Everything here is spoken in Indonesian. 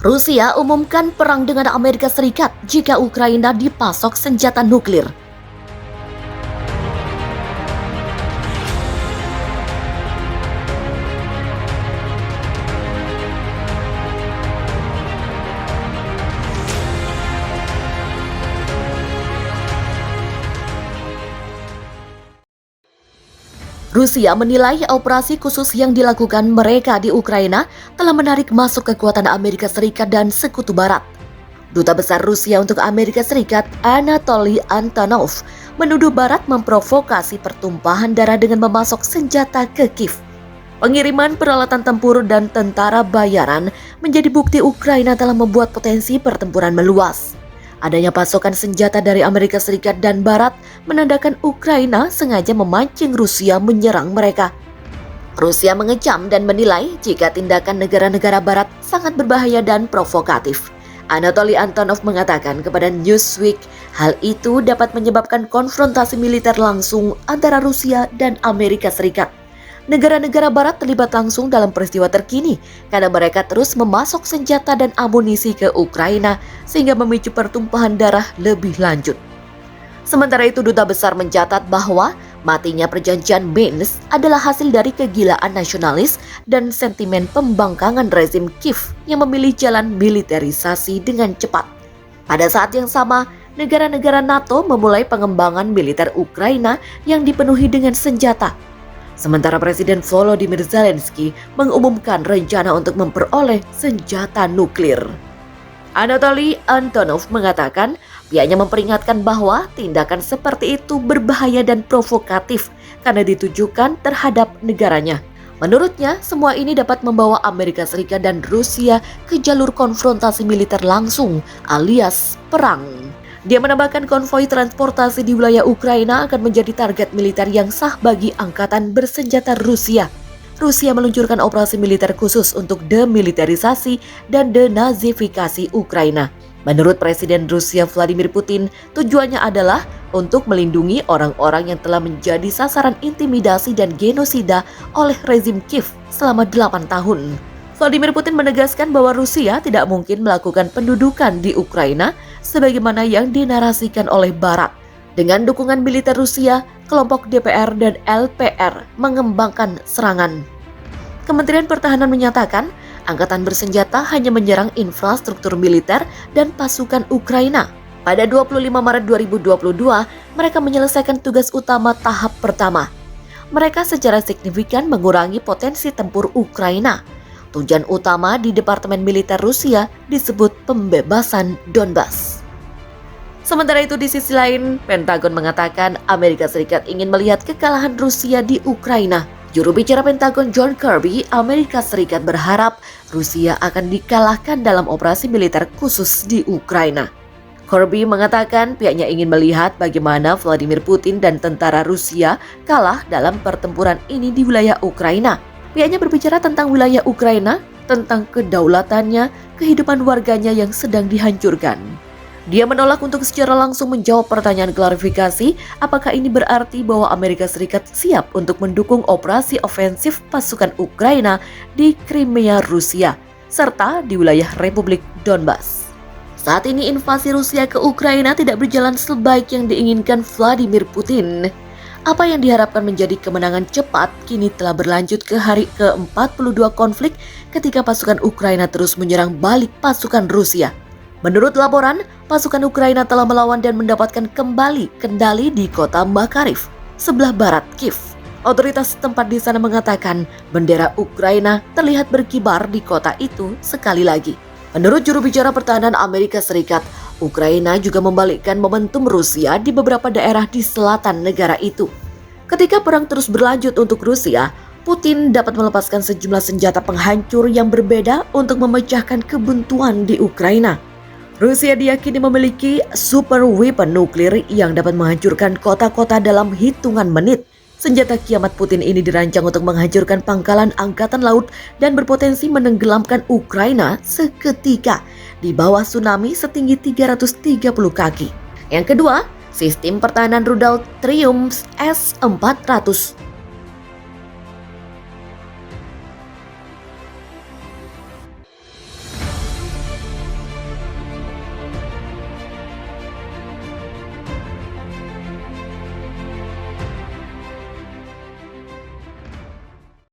Rusia umumkan perang dengan Amerika Serikat jika Ukraina dipasok senjata nuklir. Rusia menilai operasi khusus yang dilakukan mereka di Ukraina telah menarik masuk kekuatan Amerika Serikat dan Sekutu Barat. Duta Besar Rusia untuk Amerika Serikat, Anatoly Antonov, menuduh Barat memprovokasi pertumpahan darah dengan memasok senjata ke Kiev. Pengiriman peralatan tempur dan tentara bayaran menjadi bukti Ukraina telah membuat potensi pertempuran meluas. Adanya pasokan senjata dari Amerika Serikat dan Barat menandakan Ukraina sengaja memancing Rusia menyerang mereka. Rusia mengecam dan menilai jika tindakan negara-negara Barat sangat berbahaya dan provokatif. Anatoly Antonov mengatakan kepada Newsweek, hal itu dapat menyebabkan konfrontasi militer langsung antara Rusia dan Amerika Serikat. Negara-negara Barat terlibat langsung dalam peristiwa terkini karena mereka terus memasok senjata dan amunisi ke Ukraina sehingga memicu pertumpahan darah lebih lanjut. Sementara itu, Duta Besar mencatat bahwa matinya perjanjian Minsk adalah hasil dari kegilaan nasionalis dan sentimen pembangkangan rezim Kiev yang memilih jalan militerisasi dengan cepat. Pada saat yang sama, negara-negara NATO memulai pengembangan militer Ukraina yang dipenuhi dengan senjata. Sementara Presiden Volodymyr Zelensky mengumumkan rencana untuk memperoleh senjata nuklir. Anatoly Antonov mengatakan pihaknya memperingatkan bahwa tindakan seperti itu berbahaya dan provokatif karena ditujukan terhadap negaranya. Menurutnya, semua ini dapat membawa Amerika Serikat dan Rusia ke jalur konfrontasi militer langsung alias perang. Dia menambahkan konvoi transportasi di wilayah Ukraina akan menjadi target militer yang sah bagi angkatan bersenjata Rusia. Rusia meluncurkan operasi militer khusus untuk demilitarisasi dan denazifikasi Ukraina. Menurut Presiden Rusia Vladimir Putin, tujuannya adalah untuk melindungi orang-orang yang telah menjadi sasaran intimidasi dan genosida oleh rezim Kiev selama 8 tahun. Vladimir Putin menegaskan bahwa Rusia tidak mungkin melakukan pendudukan di Ukraina sebagaimana yang dinarasikan oleh Barat. Dengan dukungan militer Rusia, kelompok DPR dan LPR mengembangkan serangan. Kementerian Pertahanan menyatakan, angkatan bersenjata hanya menyerang infrastruktur militer dan pasukan Ukraina. Pada 25 Maret 2022, mereka menyelesaikan tugas utama tahap pertama. Mereka secara signifikan mengurangi potensi tempur Ukraina. Tujuan utama di Departemen Militer Rusia disebut pembebasan Donbas. Sementara itu di sisi lain, Pentagon mengatakan Amerika Serikat ingin melihat kekalahan Rusia di Ukraina. Juru bicara Pentagon John Kirby, Amerika Serikat berharap Rusia akan dikalahkan dalam operasi militer khusus di Ukraina. Kirby mengatakan pihaknya ingin melihat bagaimana Vladimir Putin dan tentara Rusia kalah dalam pertempuran ini di wilayah Ukraina. Pihaknya berbicara tentang wilayah Ukraina, tentang kedaulatannya, kehidupan warganya yang sedang dihancurkan. Dia menolak untuk secara langsung menjawab pertanyaan klarifikasi apakah ini berarti bahwa Amerika Serikat siap untuk mendukung operasi ofensif pasukan Ukraina di Crimea Rusia, serta di wilayah Republik Donbas. Saat ini invasi Rusia ke Ukraina tidak berjalan sebaik yang diinginkan Vladimir Putin. Apa yang diharapkan menjadi kemenangan cepat kini telah berlanjut ke hari ke-42 konflik ketika pasukan Ukraina terus menyerang balik pasukan Rusia. Menurut laporan, pasukan Ukraina telah melawan dan mendapatkan kembali kendali di kota Makariv, sebelah barat Kiev. Otoritas setempat di sana mengatakan bendera Ukraina terlihat berkibar di kota itu sekali lagi. Menurut juru bicara pertahanan Amerika Serikat, Ukraina juga membalikkan momentum Rusia di beberapa daerah di selatan negara itu. Ketika perang terus berlanjut untuk Rusia, Putin dapat melepaskan sejumlah senjata penghancur yang berbeda untuk memecahkan kebuntuan di Ukraina. Rusia diyakini memiliki super weapon nuklir yang dapat menghancurkan kota-kota dalam hitungan menit. Senjata kiamat Putin ini dirancang untuk menghancurkan pangkalan angkatan laut dan berpotensi menenggelamkan Ukraina seketika di bawah tsunami setinggi 330 kaki. Yang kedua, sistem pertahanan rudal Triumph S-400.